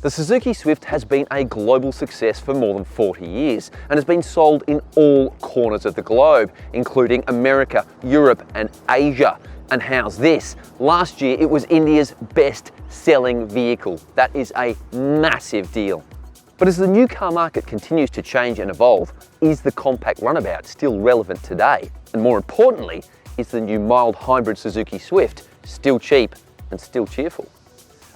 The Suzuki Swift has been a global success for more than 40 years and has been sold in all corners of the globe, including America, Europe and Asia. And how's this? Last year it was India's best-selling vehicle. That is a massive deal. But as the new car market continues to change and evolve, is the compact runabout still relevant today? And more importantly, is the new mild hybrid Suzuki Swift still cheap and still cheerful?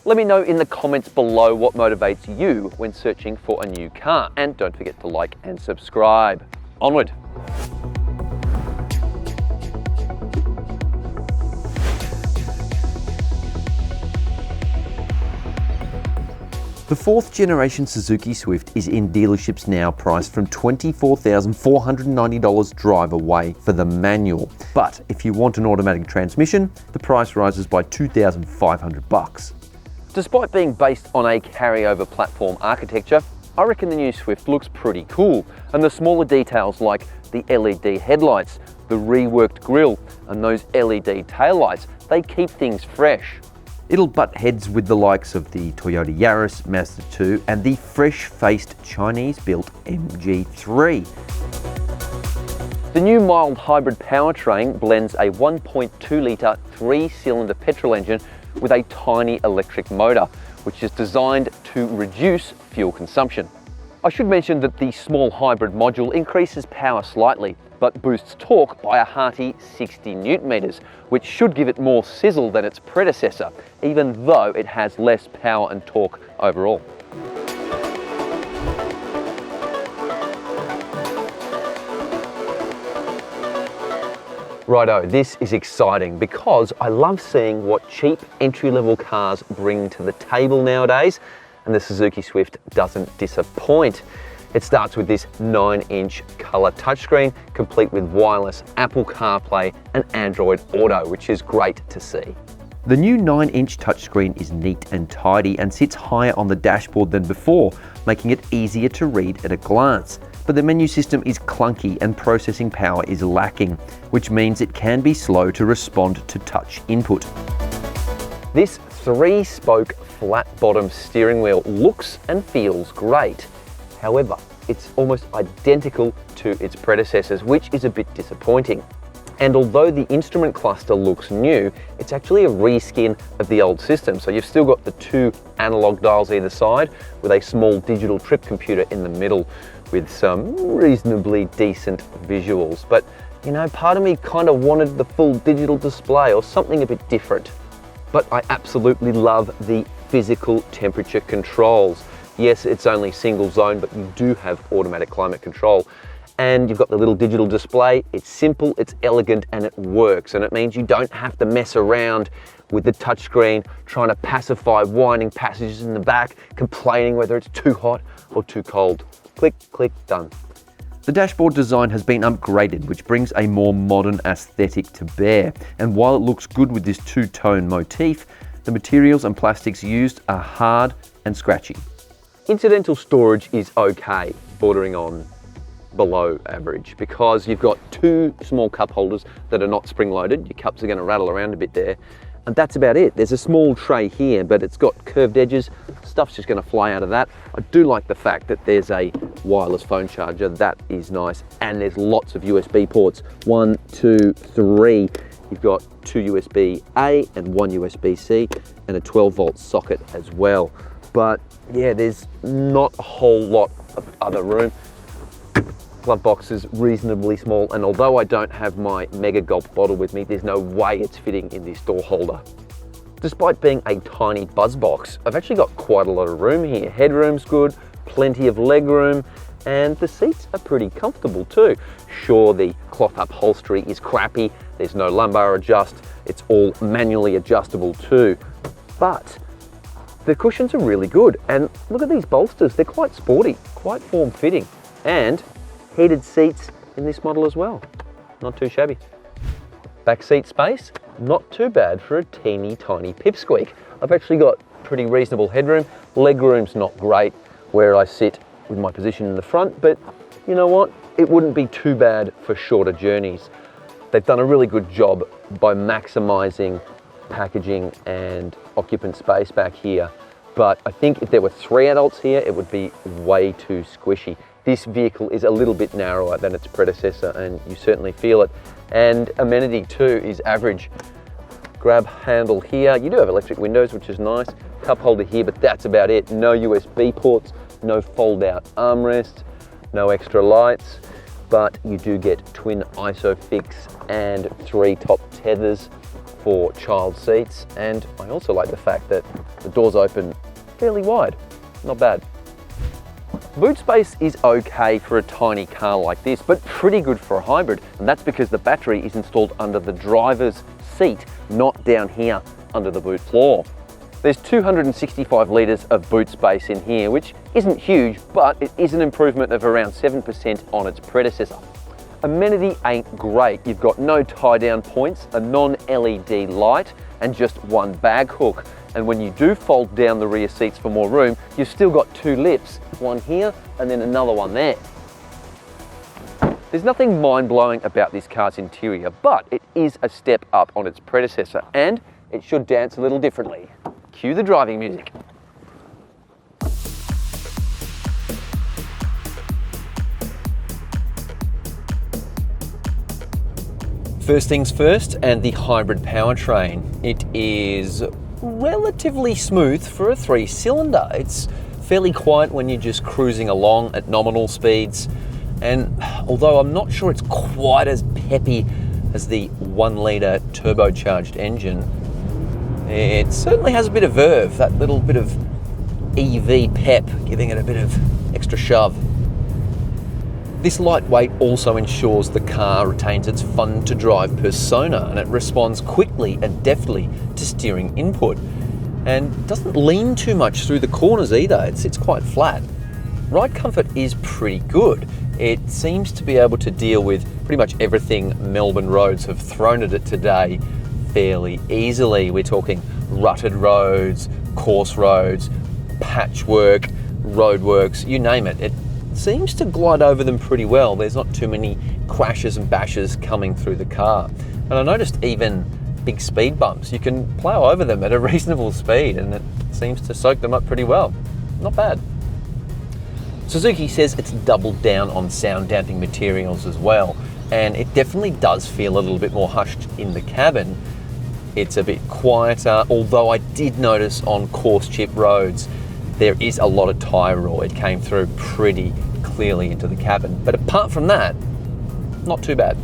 Let me know in the comments below what motivates you when searching for a new car. And don't forget to like and subscribe. Onward. The fourth generation Suzuki Swift is in dealerships now, priced from $24,490 drive away for the manual. But if you want an automatic transmission, the price rises by $2,500. Despite being based on a carryover platform architecture, I reckon the new Swift looks pretty cool, and the smaller details like the LED headlights, the reworked grille, and those LED taillights, they keep things fresh. It'll butt heads with the likes of the Toyota Yaris, Mazda 2, and the fresh-faced Chinese-built MG3. The new mild hybrid powertrain blends a 1.2-litre 3-cylinder petrol engine with a tiny electric motor, which is designed to reduce fuel consumption. I should mention that the small hybrid module increases power slightly, but boosts torque by a hearty 60 Nm, which should give it more sizzle than its predecessor, even though it has less power and torque overall. Righto, this is exciting because I love seeing what cheap entry-level cars bring to the table nowadays, and the Suzuki Swift doesn't disappoint. It starts with this 9-inch colour touchscreen, complete with wireless Apple CarPlay and Android Auto, which is great to see. The new 9-inch touchscreen is neat and tidy and sits higher on the dashboard than before, making it easier to read at a glance. But the menu system is clunky and processing power is lacking, which means it can be slow to respond to touch input. This 3-spoke flat-bottom steering wheel looks and feels great. However, it's almost identical to its predecessors, which is a bit disappointing. And although the instrument cluster looks new, it's actually a reskin of the old system. So you've still got the 2 analog dials either side with a small digital trip computer in the middle with some reasonably decent visuals. But you know, part of me kind of wanted the full digital display or something a bit different. But I absolutely love the physical temperature controls. Yes, it's only single zone, but you do have automatic climate control. And you've got the little digital display. It's simple, it's elegant, and it works. And it means you don't have to mess around with the touchscreen, trying to pacify whining passengers in the back, complaining whether it's too hot or too cold. Click, click, done. The dashboard design has been upgraded, which brings a more modern aesthetic to bear. And while it looks good with this two-tone motif, the materials and plastics used are hard and scratchy. Incidental storage is okay, bordering on below average, because you've got 2 small cup holders that are not spring-loaded. Your cups are going to rattle around a bit there, and that's about it. There's a small tray here, but it's got curved edges. Stuff's just going to fly out of that. I do like the fact that there's a wireless phone charger. That is nice, and there's lots of USB ports. 1, 2, 3. You've got 2 USB-A and 1 USB-C, and a 12-volt socket as well. But yeah, there's not a whole lot of other room. Glove box is reasonably small, and although I don't have my Mega Gulp bottle with me, there's no way it's fitting in this door holder. Despite being a tiny buzz box, I've actually got quite a lot of room here. Headroom's good, plenty of leg room, and the seats are pretty comfortable too. Sure, the cloth upholstery is crappy, there's no lumbar adjust, it's all manually adjustable too, but the cushions are really good. And look at these bolsters, they're quite sporty, quite form-fitting, and heated seats in this model as well. Not too shabby. Back seat space, not too bad for a teeny tiny pipsqueak. I've actually got pretty reasonable headroom. Leg room's not great where I sit with my position in the front, but you know what? It wouldn't be too bad for shorter journeys. They've done a really good job by maximizing packaging and occupant space back here. but I think if there were 3 adults here, it would be way too squishy. This vehicle is a little bit narrower than its predecessor, and you certainly feel it. And amenity too is average. Grab handle here. You do have electric windows, which is nice. Cup holder here, but that's about it. No USB ports, no fold-out armrests, no extra lights, but you do get twin ISOFIX and 3 top tethers for child seats. And I also like the fact that the doors open fairly wide. Not bad. Boot space is okay for a tiny car like this, but pretty good for a hybrid, and that's because the battery is installed under the driver's seat, not down here under the boot floor. There's 265 litres of boot space in here, which isn't huge, but it is an improvement of around 7% on its predecessor. Amenity ain't great. You've got no tie-down points, a non-LED light, and just 1 bag hook. And when you do fold down the rear seats for more room, you've still got 2 lifts, one here and then another one there. There's nothing mind-blowing about this car's interior, but it is a step up on its predecessor, and it should dance a little differently. Cue the driving music. First things first, and the hybrid powertrain. It is relatively smooth for a 3-cylinder. It's fairly quiet when you're just cruising along at nominal speeds, and although I'm not sure it's quite as peppy as the 1-litre turbocharged engine, it certainly has a bit of verve, that little bit of EV pep, giving it a bit of extra shove. This lightweight also ensures the car retains its fun to drive persona, and it responds quickly and deftly to steering input, and doesn't lean too much through the corners either. It's quite flat. Ride comfort is pretty good. It seems to be able to deal with pretty much everything Melbourne roads have thrown at it today fairly easily. We're talking rutted roads, coarse roads, patchwork, roadworks, you name it. It seems to glide over them pretty well. There's not too many crashes and bashes coming through the car. And I noticed even big speed bumps, you can plow over them at a reasonable speed, and it seems to soak them up pretty well. Not bad. Suzuki says it's doubled down on sound damping materials as well, and it definitely does feel a little bit more hushed in the cabin. It's a bit quieter, although I did notice on coarse chip roads there is a lot of tyre roar. It came through pretty clearly into the cabin. But apart from that, not too bad.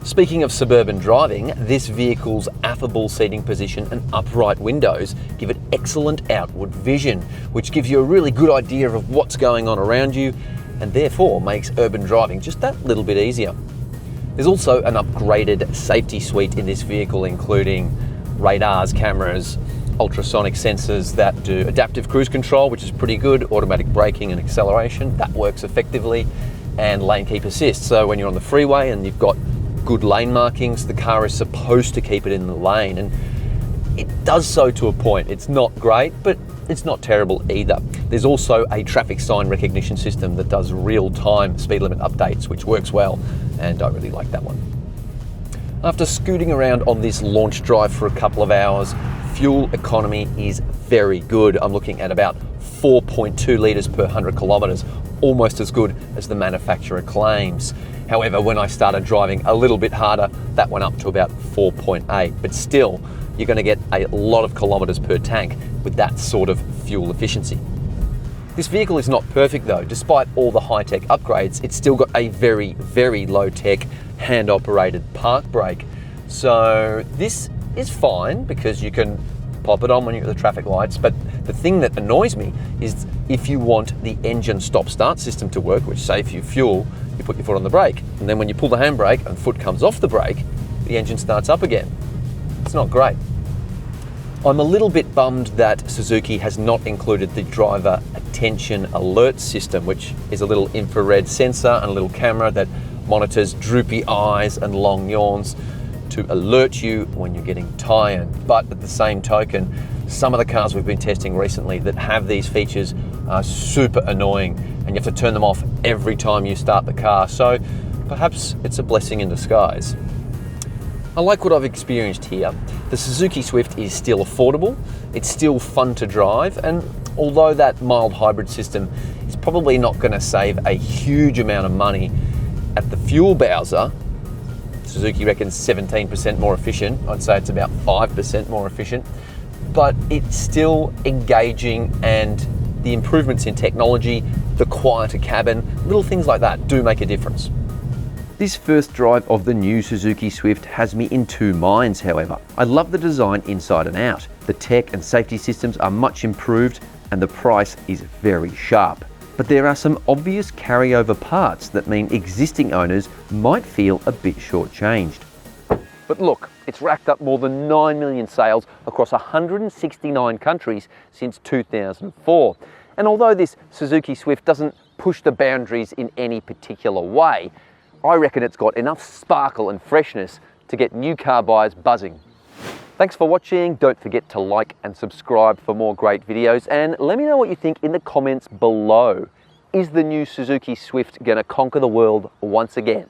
Speaking of suburban driving, this vehicle's affable seating position and upright windows give it excellent outward vision, which gives you a really good idea of what's going on around you, and therefore makes urban driving just that little bit easier. There's also an upgraded safety suite in this vehicle, including radars, cameras, ultrasonic sensors that do adaptive cruise control, which is pretty good, automatic braking and acceleration, that works effectively, and lane keep assist. So when you're on the freeway and you've got good lane markings, the car is supposed to keep it in the lane, and it does so to a point. It's not great, but it's not terrible either. There's also a traffic sign recognition system that does real-time speed limit updates, which works well, and I really like that one. After scooting around on this launch drive for a couple of hours, fuel economy is very good. I'm looking at about 4.2 litres per 100 kilometres, almost as good as the manufacturer claims. However, when I started driving a little bit harder, that went up to about 4.8, but still, you're going to get a lot of kilometres per tank with that sort of fuel efficiency. This vehicle is not perfect though. Despite all the high-tech upgrades, it's still got a very, very low-tech hand-operated park brake. So this is fine because you can pop it on when you're at the traffic lights, but the thing that annoys me is if you want the engine stop-start system to work, which saves you fuel, you put your foot on the brake, and then when you pull the handbrake and foot comes off the brake, the engine starts up again. It's not great. I'm a little bit bummed that Suzuki has not included the driver attention alert system, which is a little infrared sensor and a little camera that monitors droopy eyes and long yawns to alert you when you're getting tired. But at the same token, some of the cars we've been testing recently that have these features are super annoying, and you have to turn them off every time you start the car. So perhaps it's a blessing in disguise. I like what I've experienced here. The Suzuki Swift is still affordable, it's still fun to drive, and although that mild hybrid system is probably not going to save a huge amount of money at the fuel Bowser, Suzuki reckons 17% more efficient, I'd say it's about 5% more efficient, but it's still engaging, and the improvements in technology, the quieter cabin, little things like that do make a difference. This first drive of the new Suzuki Swift has me in two minds, however. I love the design inside and out. The tech and safety systems are much improved and the price is very sharp. But there are some obvious carryover parts that mean existing owners might feel a bit shortchanged. But look, it's racked up more than 9 million sales across 169 countries since 2004. And although this Suzuki Swift doesn't push the boundaries in any particular way, I reckon it's got enough sparkle and freshness to get new car buyers buzzing. Thanks for watching. Don't forget to like and subscribe for more great videos, and let me know what you think in the comments below. Is the new Suzuki Swift going to conquer the world once again?